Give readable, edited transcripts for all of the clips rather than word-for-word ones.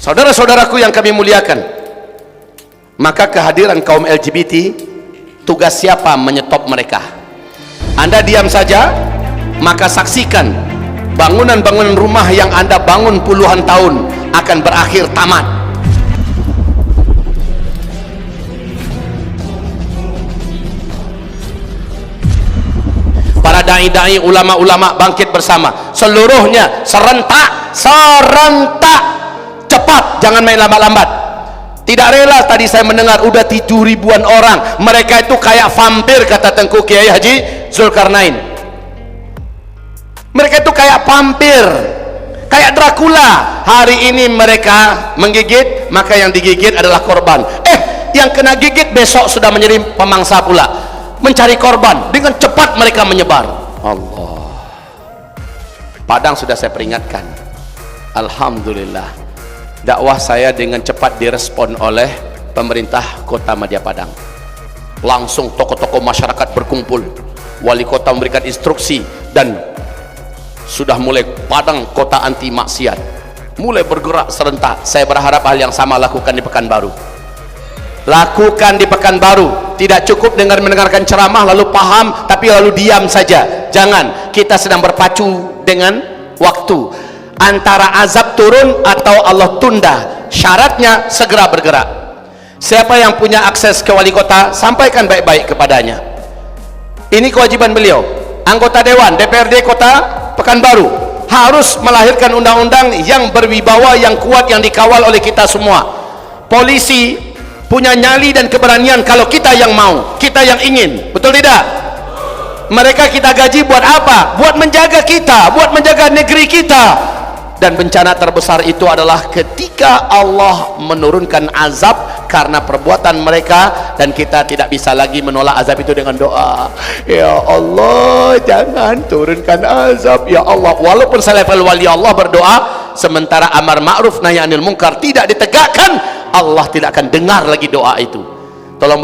Saudara-saudaraku yang kami muliakan, maka kehadiran kaum LGBT, tugas siapa menyetop mereka? Anda diam saja, maka saksikan bangunan-bangunan rumah yang Anda bangun puluhan tahun akan berakhir tamat. Para dai-dai, ulama-ulama bangkit bersama, seluruhnya serentak, cepat, jangan main lambat-lambat. Tidak rela tadi saya mendengar udah 7.000-an orang, mereka itu kayak vampir, kata Tengku Kiai Haji Zulkarnain. Mereka itu kayak vampir, kayak Dracula. Hari ini mereka menggigit, maka yang digigit adalah korban. Yang kena gigit besok sudah menjadi pemangsa pula, mencari korban. Dengan cepat mereka menyebar. Allah, Padang sudah saya peringatkan. Alhamdulillah, dakwah saya dengan cepat direspon oleh pemerintah Kota Madya Padang. Langsung tokoh-tokoh masyarakat berkumpul, wali kota memberikan instruksi, dan sudah mulai Padang kota anti maksiat, mulai bergerak serentak. Saya berharap hal yang sama lakukan di Pekanbaru. Lakukan di Pekanbaru. Tidak cukup dengan mendengarkan ceramah lalu paham tapi lalu diam saja. Jangan, kita sedang berpacu dengan waktu. Antara azab turun atau Allah tunda, syaratnya segera bergerak. Siapa yang punya akses ke wali kota, sampaikan baik-baik kepadanya. Ini kewajiban beliau. Anggota Dewan DPRD Kota Pekanbaru harus melahirkan undang-undang yang berwibawa, yang kuat, yang dikawal oleh kita semua. Polisi punya nyali dan keberanian kalau kita yang mau, kita yang ingin, betul tidak? Mereka kita gaji buat apa? Buat menjaga kita, buat menjaga negeri kita. Dan bencana terbesar itu adalah ketika Allah menurunkan azab karena perbuatan mereka, dan kita tidak bisa lagi menolak azab itu dengan doa, ya Allah jangan turunkan azab ya Allah. Walaupun selevel wali Allah berdoa, sementara amar ma'ruf nahi anil munkar tidak ditegakkan, Allah tidak akan dengar lagi doa itu. Tolong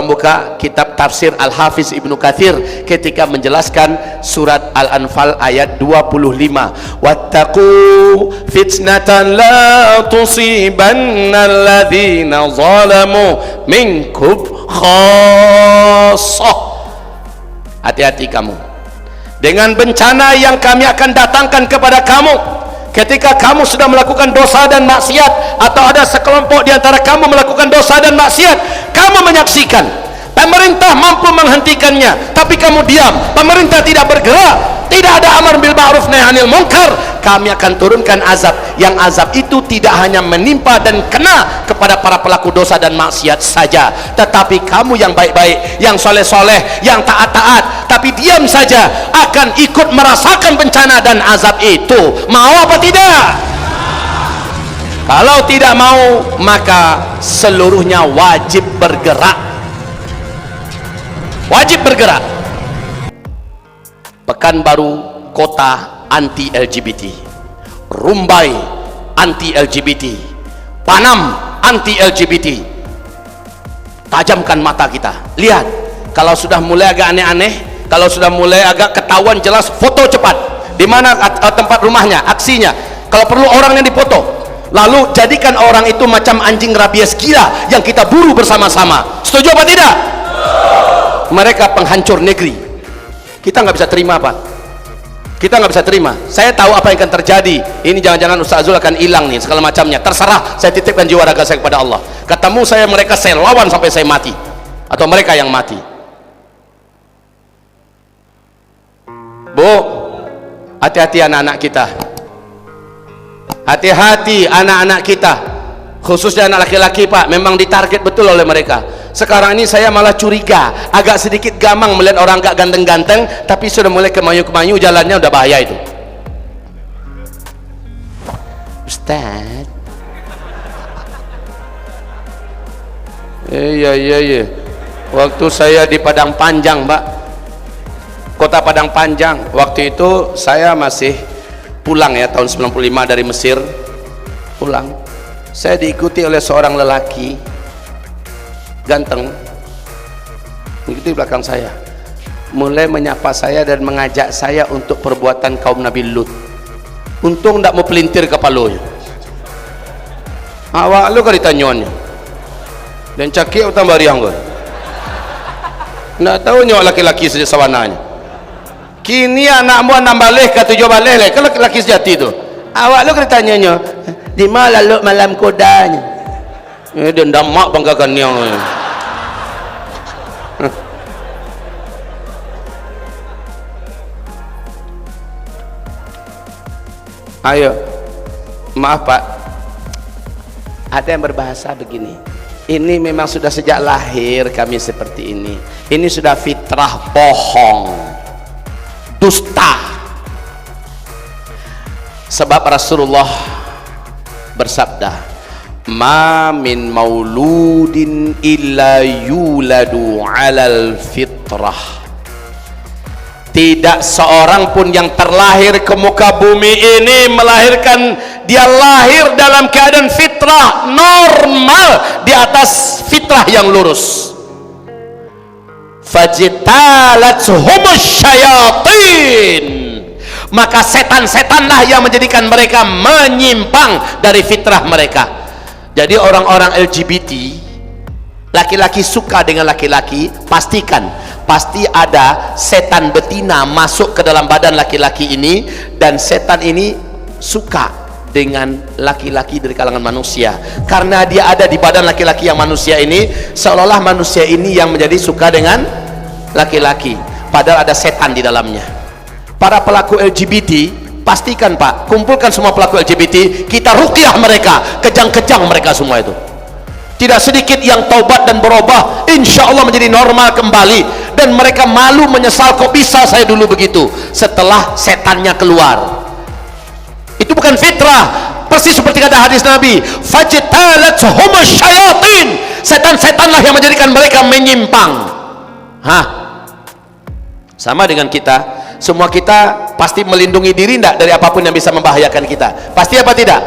buka kitab tafsir Al-Hafiz Ibnu Katsir ketika menjelaskan surat Al-Anfal ayat 25. Wattaqu fitnatan la tusibanna alladhina zalamu minkum khassah. Hati-hati kamu dengan bencana yang kami akan datangkan kepada kamu ketika kamu sudah melakukan dosa dan maksiat, atau ada sekelompok di antara kamu melakukan dosa dan maksiat, kamu menyaksikan pemerintah mampu menghentikannya tapi kamu diam, pemerintah tidak bergerak, tidak ada amar bil ma'ruf nahi anil munkar, kami akan turunkan azab. Yang azab itu tidak hanya menimpa dan kena kepada para pelaku dosa dan maksiat saja, tetapi kamu yang baik-baik, yang soleh-soleh, yang taat-taat, tapi diam saja, akan ikut merasakan bencana dan azab itu. Mau apa tidak? Kalau tidak mau, maka seluruhnya wajib bergerak. Wajib bergerak. Pekanbaru kota anti LGBT, Rumbai anti LGBT, Panam anti LGBT. Tajamkan mata kita, lihat. Kalau sudah mulai agak aneh-aneh, kalau sudah mulai agak ketahuan jelas, foto cepat. Di mana tempat rumahnya, aksinya, kalau perlu orangnya dipoto. Lalu jadikan orang itu macam anjing rabies gila yang kita buru bersama-sama. Setuju apa tidak? Mereka penghancur negeri. Kita nggak bisa terima, Pak. Kita nggak bisa terima. Saya tahu apa yang akan terjadi. Ini jangan-jangan Ustaz Zul akan hilang nih, segala macamnya. Terserah, saya titipkan jiwa raga saya kepada Allah. Ketemu saya, mereka saya lawan sampai saya mati, atau mereka yang mati. Bu, hati-hati anak-anak kita. Hati-hati anak-anak kita, khususnya anak laki-laki, Pak. Memang ditarget betul oleh mereka. Sekarang ini saya malah curiga, agak sedikit gamang melihat orang agak ganteng-ganteng tapi sudah mulai kemayu-kemayu, jalannya udah bahaya itu. Ustaz, iya. Waktu saya di Padang Panjang, Mbak, kota Padang Panjang, waktu itu saya masih pulang ya, tahun 95 dari Mesir pulang. Saya diikuti oleh seorang lelaki ganteng, begitu di belakang saya, mulai menyapa saya dan mengajak saya untuk perbuatan kaum Nabi Lut. Untung tidak mau pelintir kepala. Awak lu kau ditanyanya dan cakik utang bariang kau nak tahu nyok laki-laki sejak sawananya. Kini anak muan nak balik ke tujuh balik leh kalau laki sejati tu awak lu kau ditanyanya di mana lalu malam kodanya dia ndamak banggakan yang ayo maaf Pak, ada yang berbahasa begini, ini memang sudah sejak lahir kami seperti ini sudah fitrah bohong, dusta. Sebab Rasulullah bersabda, ma min mauludin illa yuladu alal fitrah, tidak seorang pun yang terlahir ke muka bumi ini melahirkan dia lahir dalam keadaan fitrah normal di atas fitrah yang lurus. Fajtalathumus syayatin, maka setan-setanlah yang menjadikan mereka menyimpang dari fitrah mereka. Jadi orang-orang LGBT, laki-laki suka dengan laki-laki, pastikan pasti ada setan betina masuk ke dalam badan laki-laki ini, dan setan ini suka dengan laki-laki dari kalangan manusia karena dia ada di badan laki-laki yang manusia ini, seolah-olah manusia ini yang menjadi suka dengan laki-laki padahal ada setan di dalamnya. Para pelaku LGBT, pastikan Pak, kumpulkan semua pelaku LGBT, kita ruqyah mereka, kejang-kejang mereka semua itu. Tidak sedikit yang taubat dan berubah, insya Allah menjadi normal kembali, dan mereka malu menyesal, kok bisa saya dulu begitu, setelah setannya keluar. Itu bukan fitrah, persis seperti kata hadis Nabi, fajtalathumus syayatin, setan-setanlah yang menjadikan mereka menyimpang. Sama dengan kita, semua kita pasti melindungi diri tidak dari apapun yang bisa membahayakan kita, pasti apa tidak?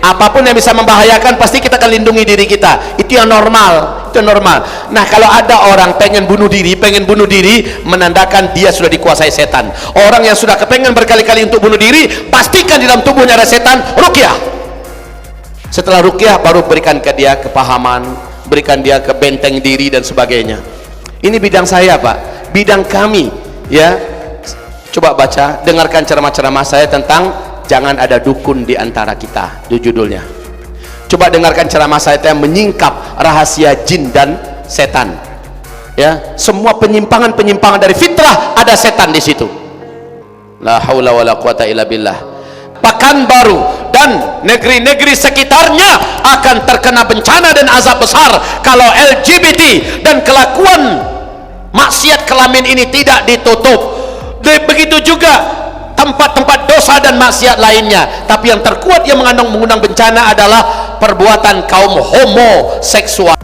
Apapun yang bisa membahayakan pasti kita akan lindungi diri kita, itu yang normal, itu normal. Nah kalau ada orang pengen bunuh diri, menandakan dia sudah dikuasai setan. Orang yang sudah kepengen berkali-kali untuk bunuh diri, pastikan di dalam tubuhnya ada setan, ruqyah. Setelah ruqyah baru berikan ke dia kepahaman, berikan dia ke benteng diri dan sebagainya. Ini bidang saya Pak, bidang kami ya. Coba baca, dengarkan ceramah-ceramah saya tentang jangan ada dukun di antara kita, itu judulnya. Coba dengarkan ceramah saya yang menyingkap rahasia jin dan setan. Ya, semua penyimpangan dari fitrah ada setan di situ. La haula wala quwata illa billah. Pekanbaru dan negeri-negeri sekitarnya akan terkena bencana dan azab besar kalau LGBT dan kelakuan maksiat kelamin ini tidak ditutup. Begitu juga tempat-tempat dosa dan maksiat lainnya. Tapi yang terkuat yang mengundang bencana adalah perbuatan kaum homoseksual.